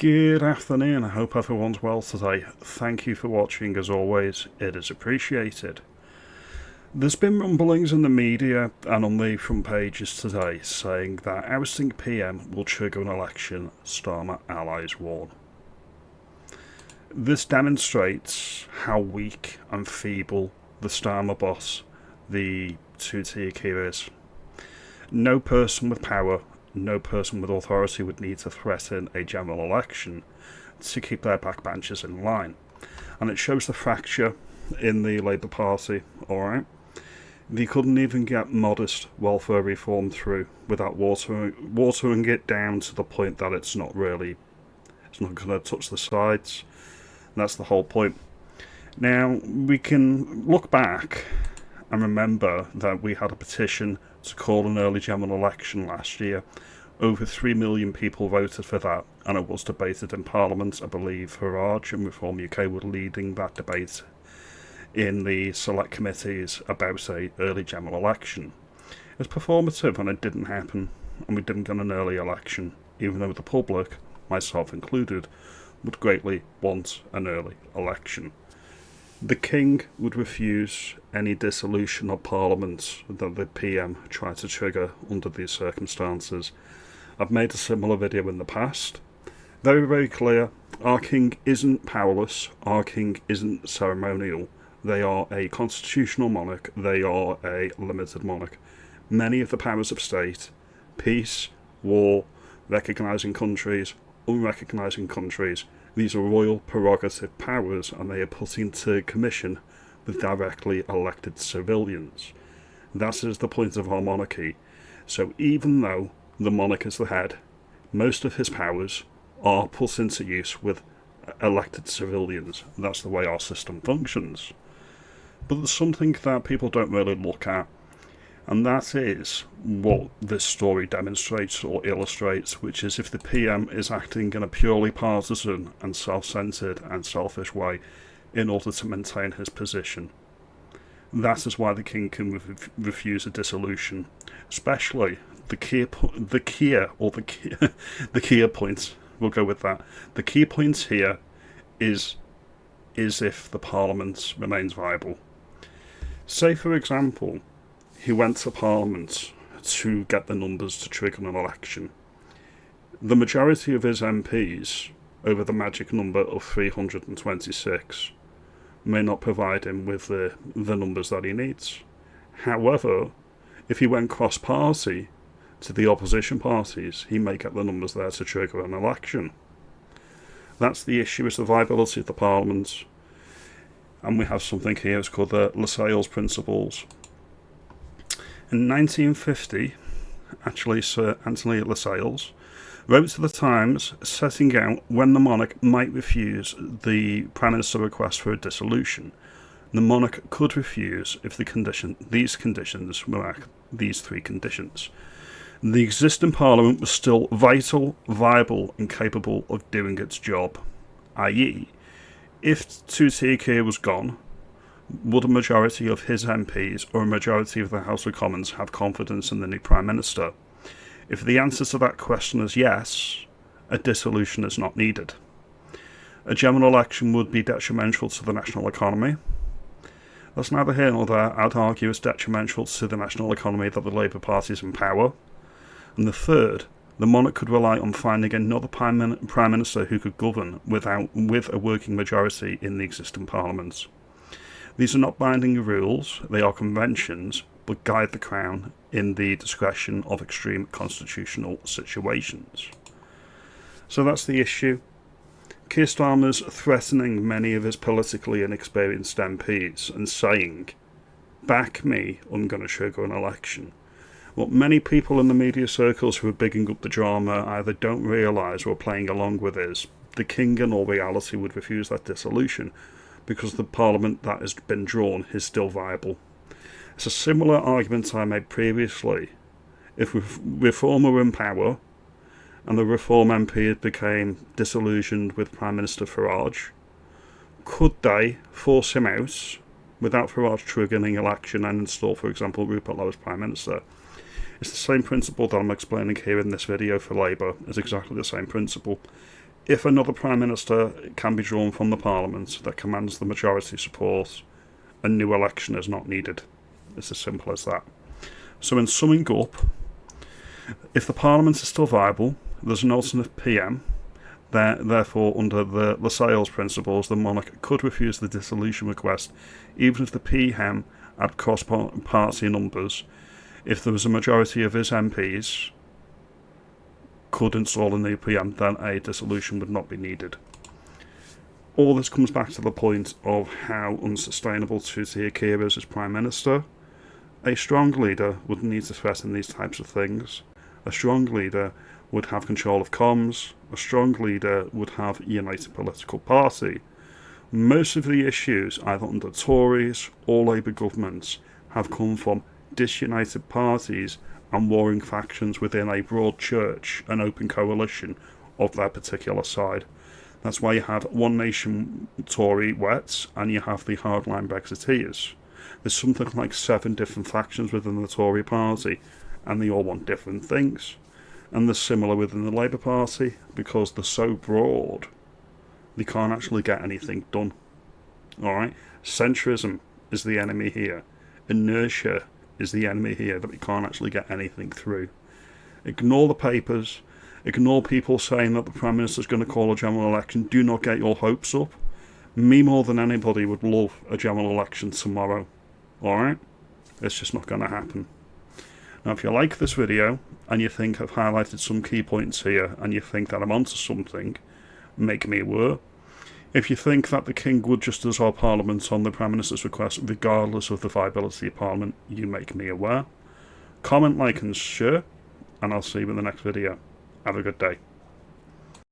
Good afternoon, I hope everyone's well today. Thank you for watching, as always, it is appreciated. There's been rumblings in the media and on the front pages today saying that ousting PM will trigger an election, Starmer allies warn. This demonstrates how weak and feeble the Starmer boss, the two-tier key, is. No person with power, no person with authority would need to threaten a general election to keep their backbenchers in line. And it shows the fracture in the Labour Party, alright? They couldn't even get modest welfare reform through without watering it down to the point that it's not going to touch the sides. And that's the whole point. Now, we can look back and remember that we had a petition to call an early general election last year. Over 3 million people voted for that, and it was debated in Parliament. I believe Monarch and Reform UK were leading that debate in the select committees about a early general election. It was performative and it didn't happen, and we didn't get an early election, even though the public, myself included, would greatly want an early election. The King would refuse any dissolution of Parliament that the PM tried to trigger under these circumstances. I've made a similar video in the past. Very, very clear, our King isn't powerless, our King isn't ceremonial. They are a constitutional monarch, they are a limited monarch. Many of the powers of state, peace, war, recognising countries, unrecognising countries, these are royal prerogative powers, and they are put into commission with directly elected civilians. That is the point of our monarchy. So even though the monarch is the head, most of his powers are put into use with elected civilians. That's the way our system functions. But there's something that people don't really look at, and that is what this story demonstrates or illustrates, which is if the PM is acting in a purely partisan and self-centred and selfish way in order to maintain his position. That is why the King can refuse a dissolution, especially the key point, we'll go with that. The key point here is if the Parliament remains viable. Say, for example, he went to Parliament to get the numbers to trigger an election. The majority of his MPs, over the magic number of 326, may not provide him with the numbers that he needs. However, if he went cross-party to the opposition parties, he may get the numbers there to trigger an election. That's the issue, is the viability of the Parliament. And we have something here, it's called the Lassalle's Principles. In 1950, actually Sir Anthony Lascelles wrote to the Times setting out when the monarch might refuse the Prime Minister request for a dissolution. The monarch could refuse if these three conditions. The existing Parliament was still vital, viable and capable of doing its job, i.e., if two-tier was gone, would a majority of his MPs or a majority of the House of Commons have confidence in the new Prime Minister? If the answer to that question is yes, a dissolution is not needed. A general election would be detrimental to the national economy. That's neither here nor there. I'd argue it's detrimental to the national economy that the Labour Party is in power. And the third, the monarch could rely on finding another Prime Minister who could govern with a working majority in the existing Parliament. These are not binding rules, they are conventions, but guide the Crown in the discretion of extreme constitutional situations. So that's the issue. Keir Starmer's threatening many of his politically inexperienced MPs and saying, "Back me, I'm going to trigger an election." What many people in the media circles who are bigging up the drama either don't realise or are playing along with is the King in all reality would refuse that dissolution because the Parliament that has been drawn is still viable. It's a similar argument I made previously. If Reform were in power and the Reform MP became disillusioned with Prime Minister Farage, could they force him out without Farage triggering election and install, for example, Rupert Lowe as Prime Minister? It's the same principle that I'm explaining here in this video for Labour. It's exactly the same principle. if another Prime Minister can be drawn from the Parliament that commands the majority support, a new election is not needed. It's as simple as that. So in summing up, if the Parliament is still viable, there's an alternate PM. Therefore, under the Lascelles principles, the monarch could refuse the dissolution request, even if the PM had cross-party numbers. If there was a majority of his MPs could install a new PM, then a dissolution would not be needed. All this comes back to the point of how unsustainable Tuti Akira is as Prime Minister. A strong leader would need to threaten these types of things. A strong leader would have control of comms. A strong leader would have a united political party. Most of the issues, either under Tories or Labour governments, have come from disunited parties and warring factions within a broad church and open coalition of their particular side. That's why you have One Nation Tory wets and you have the hardline Brexiteers. There's something like 7 different factions within the Tory party, and they all want different things. And they're similar within the Labour Party, because they're so broad, they can't actually get anything done. Alright? Centrism is the enemy here. Inertia is the enemy here, that we can't actually get anything through. Ignore the papers. Ignore people saying that the Prime Minister's going to call a general election. Do not get your hopes up. Me more than anybody would love a general election tomorrow. Alright? It's just not going to happen. Now, if you like this video and you think I've highlighted some key points here and you think that I'm onto something, make me aware. If you think that the King would just dissolve Parliament on the Prime Minister's request regardless of the viability of Parliament, you make me aware. Comment, like and share, and I'll see you in the next video. Have a good day.